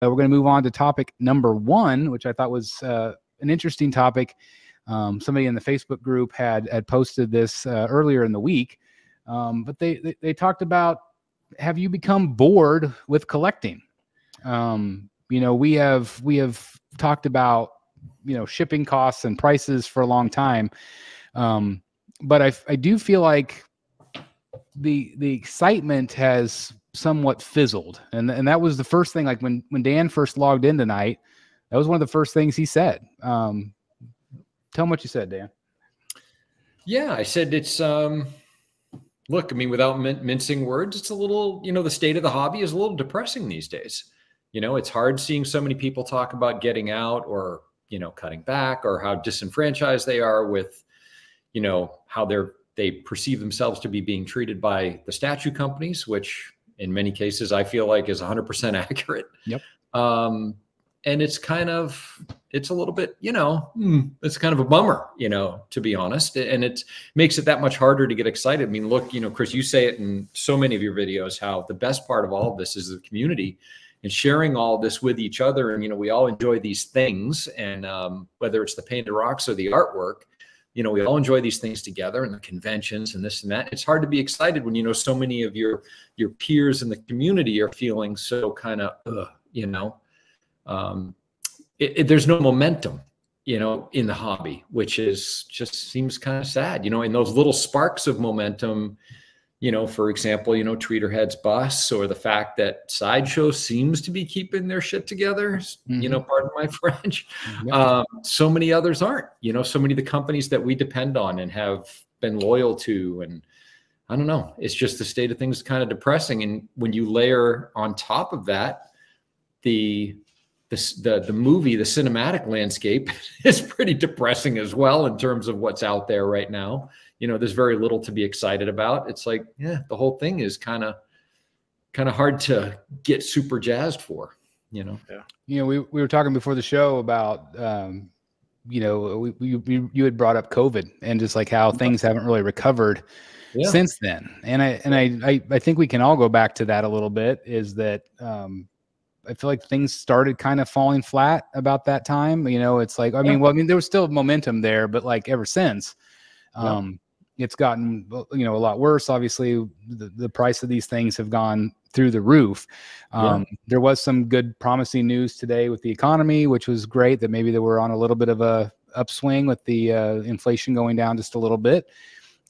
we're going to move on to topic number 1, which I thought was an interesting topic. Somebody in the Facebook group had posted this earlier in the week, but they talked about, have you become bored with collecting? You know, we have talked about, you know, shipping costs and prices for a long time, but I do feel like the excitement has somewhat fizzled, and that was the first thing. Like when Dan first logged in tonight, that was one of the first things he said. Tell him what you said, Dan. Yeah, I said it's look, I mean, without mincing words, it's a little, you know, the state of the hobby is a little depressing these days. You know, it's hard seeing so many people talk about getting out or, you know, cutting back, or how disenfranchised they are with, you know, how they perceive themselves to be being treated by the statue companies, which in many cases I feel like is 100% accurate. Yep. And it's a little bit, you know, it's kind of a bummer, you know, to be honest. And it makes it that much harder to get excited. I mean, look, you know, Chris, you say it in so many of your videos, how the best part of all of this is the community and sharing all this with each other. And, you know, we all enjoy these things. And whether it's the painted rocks or the artwork, you know, we all enjoy these things together, and the conventions and this and that. It's hard to be excited when, you know, so many of your peers in the community are feeling so kind of, you know, there's no momentum, you know, in the hobby, which is just seems kind of sad, you know, and those little sparks of momentum, you know, for example, you know, Treaterhead's bus, or the fact that Sideshow seems to be keeping their shit together, you know, pardon my French. So many others aren't, you know, so many of the companies that we depend on and have been loyal to. And I don't know, it's just the state of things kind of depressing. And when you layer on top of that, the movie, the cinematic landscape is pretty depressing as well in terms of what's out there right now. You know, there's very little to be excited about. It's like, yeah, the whole thing is kind of hard to get super jazzed for, you know? Yeah. You know, we were talking before the show about, you know, you had brought up COVID and just like how things haven't really recovered since then. And I think we can all go back to that a little bit, is that, I feel like things started kind of falling flat about that time. You know, it's like, I mean, there was still momentum there, but like ever since, it's gotten, you know, a lot worse. Obviously, the price of these things have gone through the roof. There was some good promising news today with the economy, which was great, that maybe they were on a little bit of a upswing with the inflation going down just a little bit.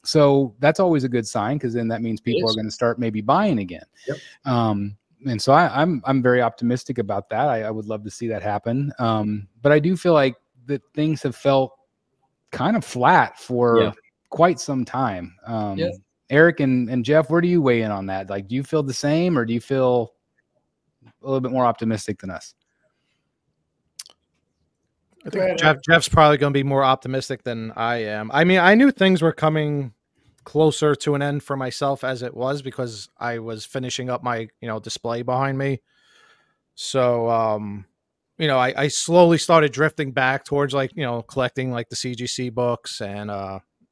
So that's always a good sign, because then that means people are going to start maybe buying again. And so I'm very optimistic about that. I would love to see that happen. But I do feel like that things have felt kind of flat for quite some time. Eric and Jeff, where do you weigh in on that? Like, do you feel the same, or do you feel a little bit more optimistic than us? I think Jeff's probably going to be more optimistic than I am. I mean, I knew things were coming closer to an end for myself as it was, because I was finishing up my, you know, display behind me. So, you know, I slowly started drifting back towards, like, you know, collecting like the CGC books, and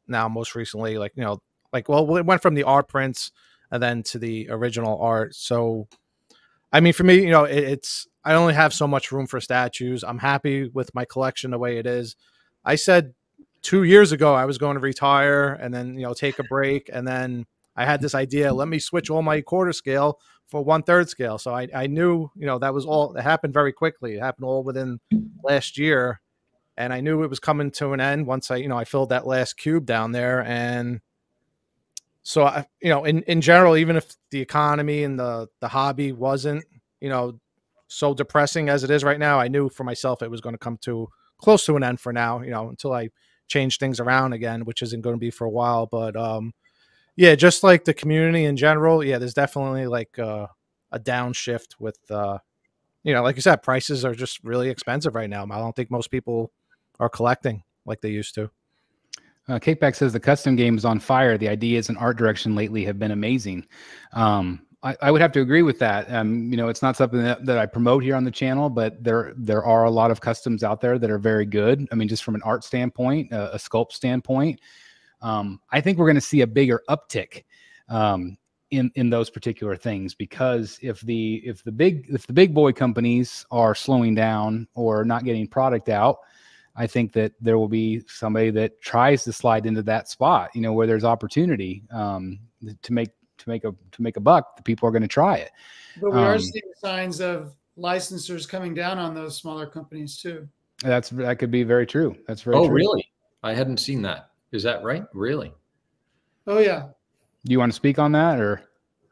now most recently, like, you know, like, well, it went from the art prints and then to the original art. So, I mean, for me, you know, I only have so much room for statues. I'm happy with my collection the way it is. I said 2 years ago I was going to retire and then, you know, take a break, and then I had this idea, let me switch all my quarter scale for 1/3 scale. So I knew, you know, that was all, it happened very quickly. It happened all within last year, and I knew it was coming to an end once I filled that last cube down there. And so you know, in general, even if the economy and the hobby wasn't, you know, so depressing as it is right now, I knew for myself it was going to come to close to an end for now, you know, until I change things around again, which isn't going to be for a while. But yeah, just like the community in general, yeah, there's definitely like a downshift with you know, like you said, prices are just really expensive right now. I don't think most people are collecting like they used to. Cakeback says the custom game is on fire. The ideas and art direction lately have been amazing. I would have to agree with that. You know, it's not something that I promote here on the channel, but there are a lot of customs out there that are very good. I mean, just from an art standpoint, a sculpt standpoint, I think we're going to see a bigger uptick in those particular things, because if the big boy companies are slowing down or not getting product out, I think that there will be somebody that tries to slide into that spot, you know, where there's opportunity to make a buck. The people are going to try it. But we are seeing signs of licensors coming down on those smaller companies too. That could be very true. That's very true. Oh, really? I hadn't seen that. Is that right? Really? Oh, yeah. Do you want to speak on that, or?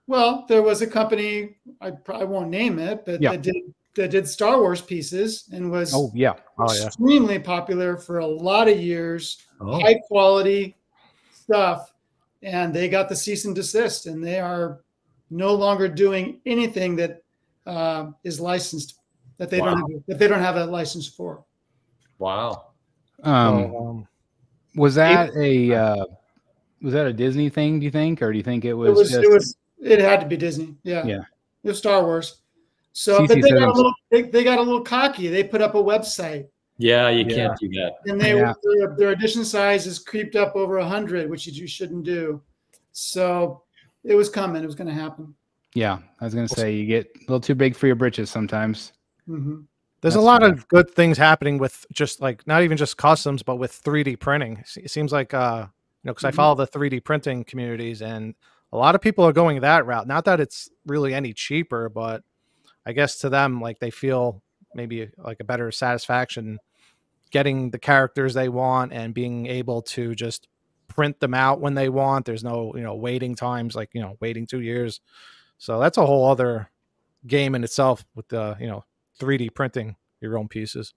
Well, there was a company, I probably won't name it, but that did Star Wars pieces and was extremely popular for a lot of years, high quality stuff. And they got the cease and desist, and they are no longer doing anything that is licensed, that they don't have a license for. Wow. Was that a Disney thing, do you think, or do you think it was it had to be Disney? Yeah. It was Star Wars. So, but they got a little cocky. They put up a website. Yeah, you can't do that. And their edition size has creeped up over 100, which you shouldn't do. So it was coming. It was going to happen. Yeah, I was going to say, you get a little too big for your britches sometimes. Mm-hmm. There's a lot of good things happening with just like, not even just customs, but with 3D printing. It seems like, because I follow the 3D printing communities, and a lot of people are going that route. Not that it's really any cheaper, but I guess to them, like, they feel maybe like a better satisfaction getting the characters they want and being able to just print them out when they want. There's no, waiting times, like, waiting 2 years. So that's a whole other game in itself with the, 3D printing your own pieces.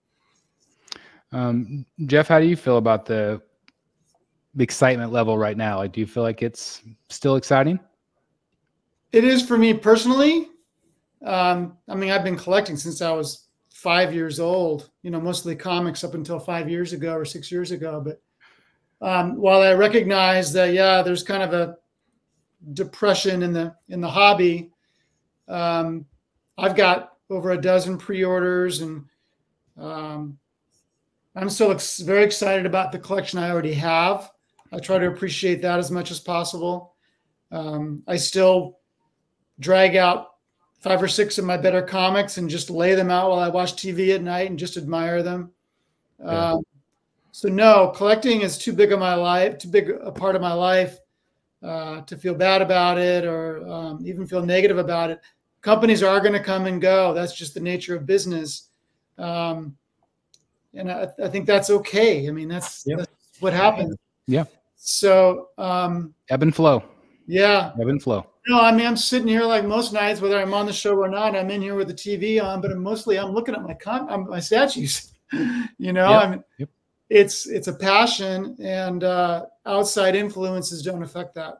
Jeff, how do you feel about the excitement level right now? Like, do you feel like it's still exciting? It is for me personally. I mean, I've been collecting since I was 5 years old, mostly comics up until 5 years ago or 6 years ago. But while I recognize that, there's kind of a depression in the hobby, I've got over a dozen pre-orders, and I'm still very excited about the collection I already have. I try to appreciate that as much as possible. I still drag out 5 or 6 of my better comics and just lay them out while I watch TV at night and just admire them. So no, collecting is too big a part of my life to feel bad about it or even feel negative about it. Companies are going to come and go. That's just the nature of business. And I think that's okay. I mean, that's what happens. Yeah. So ebb and flow. Yeah. Ebb and flow. I mean, I'm sitting here like most nights, whether I'm on the show or not. I'm in here with the TV on, but I'm looking at my statues. I mean, it's a passion, and outside influences don't affect that.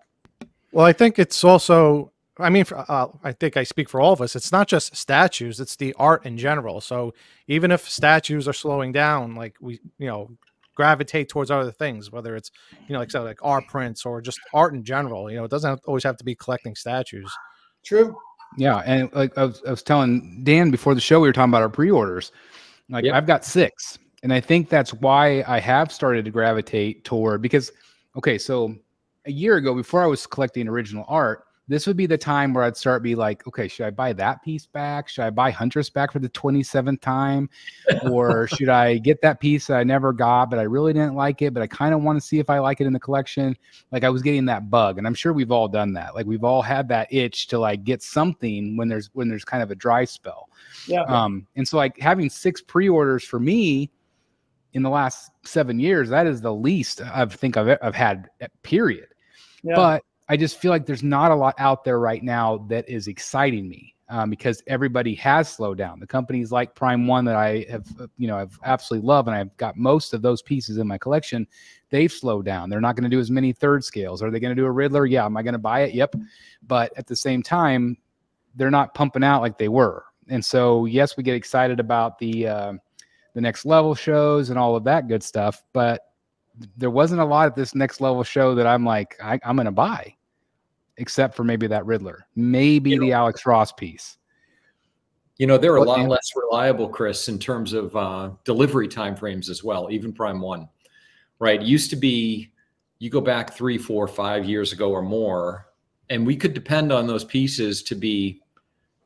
Well, I think it's also, I mean, I think I speak for all of us. It's not just statues; it's the art in general. So even if statues are slowing down, like we, gravitate towards other things, whether it's, like art prints or just art in general. It doesn't always have to be collecting statues. True. Yeah, and like I was telling Dan before the show, we were talking about our pre-orders. Like I've got 6, and I think that's why I have started to gravitate toward, because so a year ago, before I was collecting original art, this would be the time where I'd start be like, okay, should I buy that piece back? Should I buy Huntress back for the 27th time? Or should I get that piece that I never got, but I really didn't like it, but I kind of want to see if I like it in the collection? Like, I was getting that bug, and I'm sure we've all done that. Like, we've all had that itch to like get something when there's kind of a dry spell. Yeah. And so like having 6 pre-orders for me in the last 7 years, that is the least I've had, period. Yeah. But I just feel like there's not a lot out there right now that is exciting me, because everybody has slowed down. The companies like Prime One that I have, I've absolutely love, and I've got most of those pieces in my collection, they've slowed down. They're not going to do as many third scales. Are they going to do a Riddler? Yeah. Am I going to buy it? Yep. But at the same time, they're not pumping out like they were. And so, yes, we get excited about the next level shows and all of that good stuff, but there wasn't a lot at this next level show that I'm like, I'm going to buy. Except for maybe that Riddler, maybe the Alex Ross piece. They're a lot less reliable, Chris, in terms of delivery timeframes as well, even Prime One, right? It used to be, you go back 3, 4, 5 years ago or more, and we could depend on those pieces to be,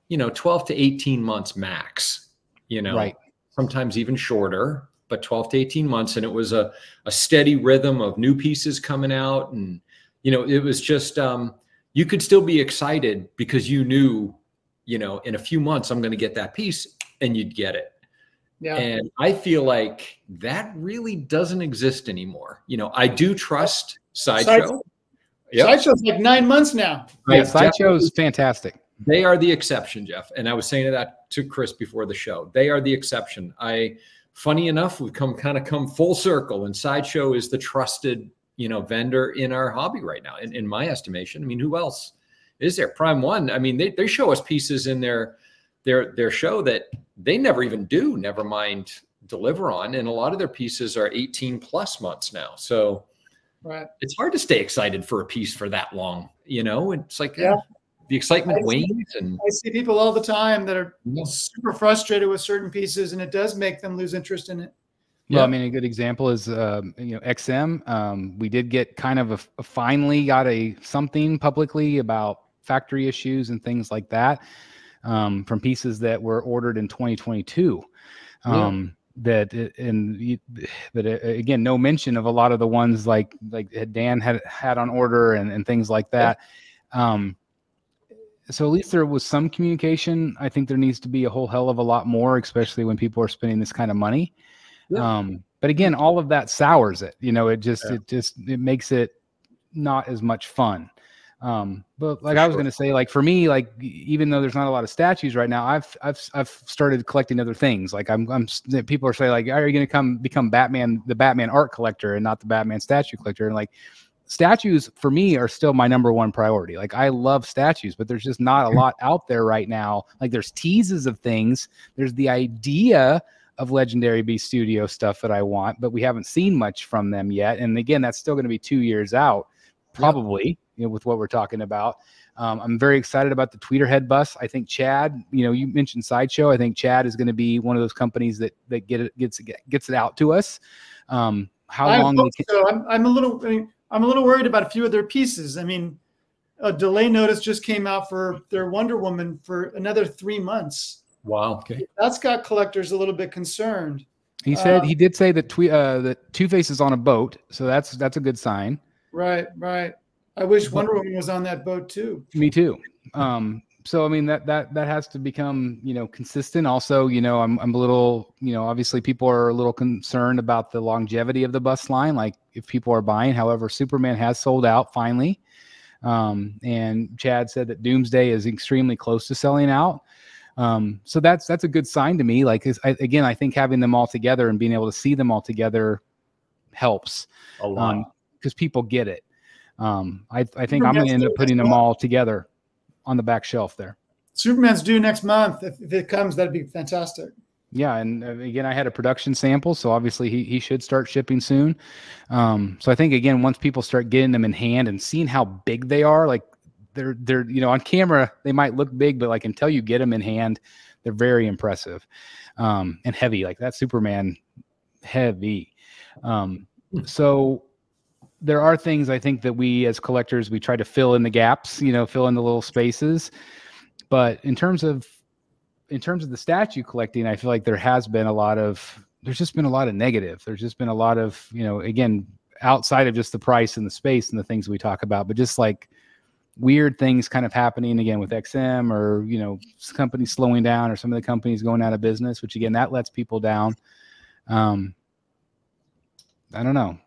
12 to 18 months max, right. Sometimes even shorter, but 12 to 18 months. And it was a steady rhythm of new pieces coming out. And, it was just, you could still be excited because you knew, in a few months, I'm going to get that piece, and you'd get it. Yeah. And I feel like that really doesn't exist anymore. I do trust Sideshow. Yep. Sideshow's like 9 months now. Yeah, Sideshow's fantastic. They are the exception, Jeff. And I was saying that to Chris before the show. They are the exception. Funny enough, we've come full circle, and Sideshow is the trusted, vendor in our hobby right now, in my estimation. I mean, who else is there? Prime One. I mean, they show us pieces in their show that they never even do, never mind deliver on. And a lot of their pieces are 18 plus months now. So right. It's hard to stay excited for a piece for that long. It's like the excitement wanes. And I see people all the time that are super frustrated with certain pieces, and it does make them lose interest in it. Well, I mean, a good example is, XM. We did get kind of finally got something publicly about factory issues and things like that. From pieces that were ordered in 2022, but again, no mention of a lot of the ones like Dan had on order and things like that. So at least there was some communication. I think there needs to be a whole hell of a lot more, especially when people are spending this kind of money. But again, all of that sours it. It makes it not as much fun. But like I was going to say, like for me, like even though there's not a lot of statues right now, I've started collecting other things. Like people are saying like, are you going to become the Batman art collector and not the Batman statue collector? And like statues for me are still my number one priority. Like I love statues, but there's just not a lot out there right now. Like there's teases of things. There's the idea of Legendary Beast Studio stuff that I want, but we haven't seen much from them yet. And again, that's still going to be 2 years out, probably. With what we're talking about. I'm very excited about the Tweeterhead bus. I think Chad, you mentioned Sideshow. I think Chad is going to be one of those companies that gets it out to us. How long? So I'm a little worried about a few of their pieces. I mean, a delay notice just came out for their Wonder Woman for another 3 months. Wow. Okay. That's got collectors a little bit concerned. He said he did say that Two-Face is on a boat, so that's a good sign. Right. I wish Wonder Woman was on that boat too. Me too. So I mean that has to become consistent. Also, I'm a little obviously people are a little concerned about the longevity of the bus line. Like if people are buying, however, Superman has sold out finally, and Chad said that Doomsday is extremely close to selling out. So that's a good sign to me. Like I think having them all together and being able to see them all together helps a lot because people get it. I think I'm going to end up putting them all together on the back shelf there. Superman's due next month. If it comes, that'd be fantastic. Yeah. And again, I had a production sample, so obviously he should start shipping soon. So I think, again, once people start getting them in hand and seeing how big they are, like they're on camera, they might look big, but like until you get them in hand, they're very impressive and heavy. Like that Superman heavy. So there are things I think that we as collectors, we try to fill in the gaps, fill in the little spaces. But in terms of the statue collecting, I feel like there's just been a lot of negative. There's just been a lot of, again, outside of just the price and the space and the things we talk about, but just like weird things kind of happening again with XM or, companies slowing down or some of the companies going out of business, which again, that lets people down. I don't know.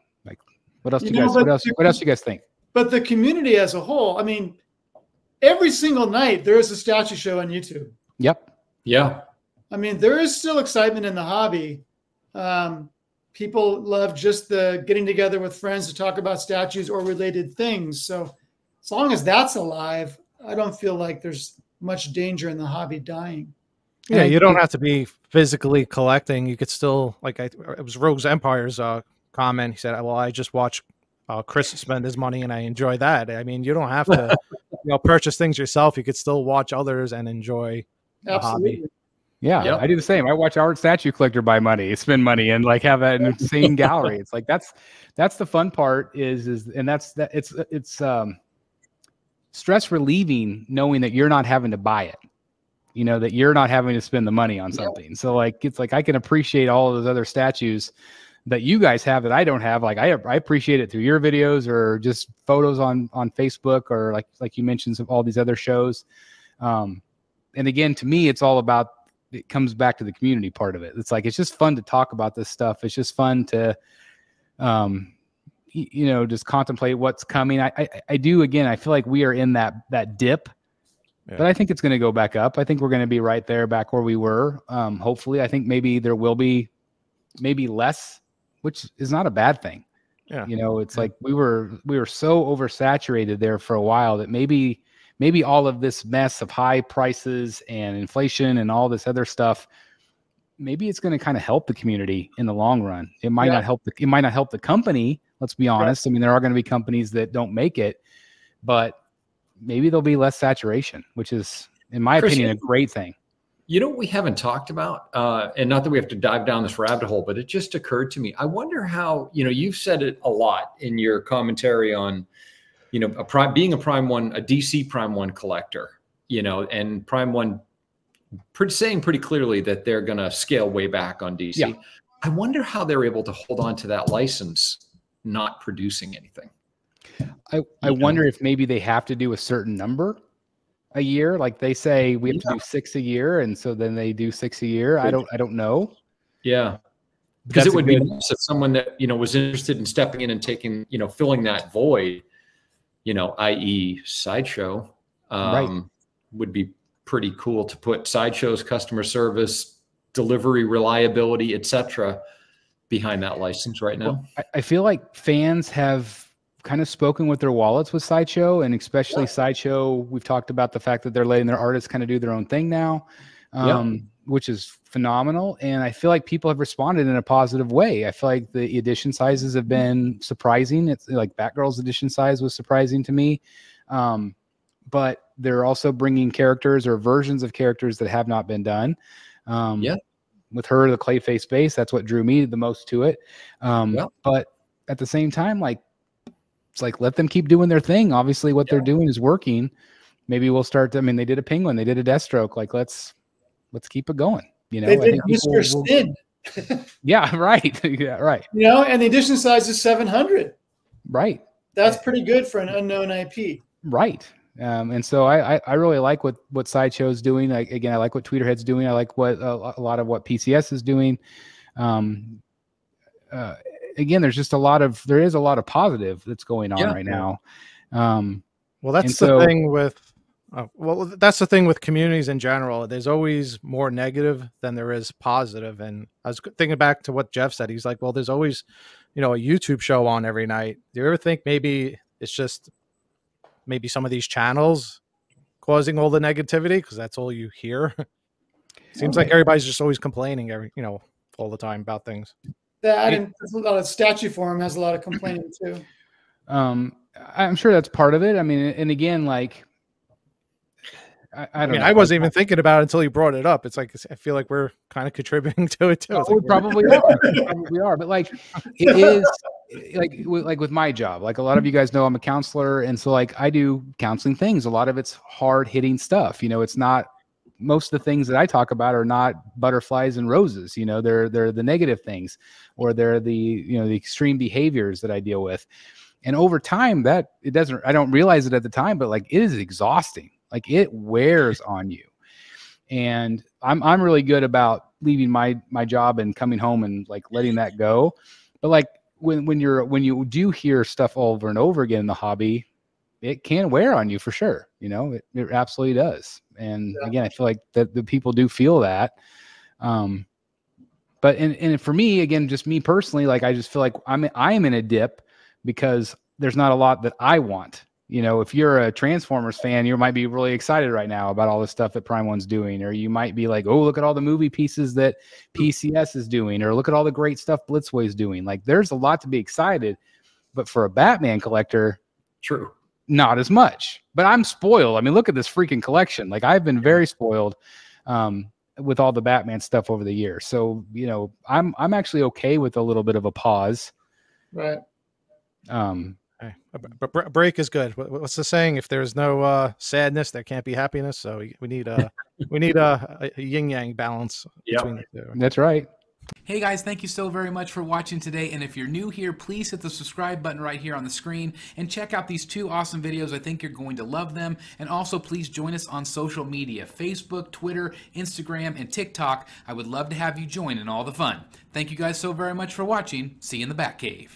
What else do you guys think? But the community as a whole, I mean, every single night there is a statue show on YouTube. Yep. Yeah. I mean, there is still excitement in the hobby. People love just the getting together with friends to talk about statues or related things. So as long as that's alive, I don't feel like there's much danger in the hobby dying. Yeah, you don't have to be physically collecting. You could still, it was Rogue's Empire's comment. He said, well, I just watched Chris spend his money and I enjoy that. I mean, you don't have to purchase things yourself. You could still watch others and enjoy the hobby. Yeah, yep. I do the same. I watch Art Statue Collector buy money, spend money, and like have an insane gallery. It's like that's the fun part is it's stress relieving knowing that you're not having to buy it, you know, that you're not having to spend the money on something. So like, it's like, I can appreciate all of those other statues that you guys have that I don't have. Like I appreciate it through your videos or just photos on Facebook, or like you mentioned, all these other shows. And again, to me, it's all about, it comes back to the community part of it. It's like, it's just fun to talk about this stuff. It's just fun to, you know, just contemplate what's coming. I do, again, I feel like we are in that dip, but I think it's going to go back up. I think we're going to be right there back where we were. Hopefully, I think maybe there will be maybe less, which is not a bad thing. Yeah. You know, it's like we were so oversaturated there for a while that maybe all of this mess of high prices and inflation and all this other stuff, maybe it's going to kind of help the community in the long run. It might not help the company. Let's be honest. I mean, there are going to be companies that don't make it, but maybe there'll be less saturation, which is, in my opinion, a great thing. You know what we haven't talked about, and not that we have to dive down this rabbit hole, but it just occurred to me. I wonder how, you know, you've said it a lot in your commentary on, you know, being a Prime One, a DC Prime One collector, you know, and Prime One saying pretty clearly that they're going to scale way back on DC. Yeah. I wonder how they're able to hold on to that license, not producing anything. I wonder if maybe they have to do a certain number a year. Like they say we have to do 6 a year. And so then they do 6 a year. I don't know. Yeah. Because it would be nice if someone that, you know, was interested in stepping in and taking, you know, filling that void, you know, i.e. Sideshow, would be pretty cool to put Sideshow's customer service, delivery, reliability, etc. behind that license right now. Well, I feel like fans have kind of spoken with their wallets with Sideshow, and especially Sideshow. We've talked about the fact that they're letting their artists kind of do their own thing now, which is phenomenal. And I feel like people have responded in a positive way. I feel like the edition sizes have been surprising. It's like Batgirl's edition size was surprising to me. But they're also bringing characters or versions of characters that have not been done. With her, the Clayface base, that's what drew me the most to it. But at the same time, like, it's like, let them keep doing their thing. Obviously what they're doing is working. Maybe we'll start to, I mean, they did a Penguin, they did a Deathstroke. Like, let's keep it going. You know, they did Mr. Sin. Yeah, right. Yeah, right. You know, and the edition size is 700. Right. That's pretty good for an unknown IP. Right. And so I really like what Sideshow is doing. Again, I like what Tweeterhead's doing. I like what a lot of what PCS is doing. Again, there is a lot of positive that's going on right now. Well, that's the thing with, that's the thing with communities in general. There's always more negative than there is positive. And I was thinking back to what Jeff said. He's like, well, there's always, you know, a YouTube show on every night. Do you ever think maybe it's just maybe some of these channels causing all the negativity? Because that's all you hear. Seems like everybody's just always complaining all the time about things. That and a lot of statue forum has a lot of complaining too. I'm sure that's part of it. I mean, and again, like, I don't know. I wasn't even thinking about it until you brought it up. It's like, I feel like we're kind of contributing to it too. Oh, we probably are. We are. But like, it is like with my job, like a lot of you guys know I'm a counselor. And so like I do counseling things. A lot of it's hard hitting stuff. You know, it's not, most of the things that I talk about are not butterflies and roses. You know, they're the negative things, or they're the, you know, the extreme behaviors that I deal with. And over time I don't realize it at the time, but like it is exhausting. Like it wears on you. And I'm really good about leaving my job and coming home and like letting that go. But like when you do hear stuff over and over again in the hobby, it can wear on you for sure. You know, it absolutely does. And again, I feel like that the people do feel that. But and for me, again, just me personally, like I just feel like I'm in a dip because there's not a lot that I want. You know, if you're a Transformers fan, you might be really excited right now about all the stuff that Prime One's doing, or you might be like, oh, look at all the movie pieces that PCS is doing, or look at all the great stuff Blitzway's doing. Like, there's a lot to be excited, but for a Batman collector, true, not as much. But I'm spoiled. I mean, look at this freaking collection. Like, I've been very spoiled with all the Batman stuff over the years. So, you know, I'm actually okay with a little bit of a pause. Right. Hey, but break is good. What's the saying? If there's no sadness, there can't be happiness. So we need a yin yang balance between the two. That's right. Hey guys, thank you so very much for watching today. And if you're new here, please hit the subscribe button right here on the screen and check out these 2 awesome videos. I think you're going to love them. And also please join us on social media, Facebook, Twitter, Instagram, and TikTok. I would love to have you join in all the fun. Thank you guys so very much for watching. See you in the Batcave.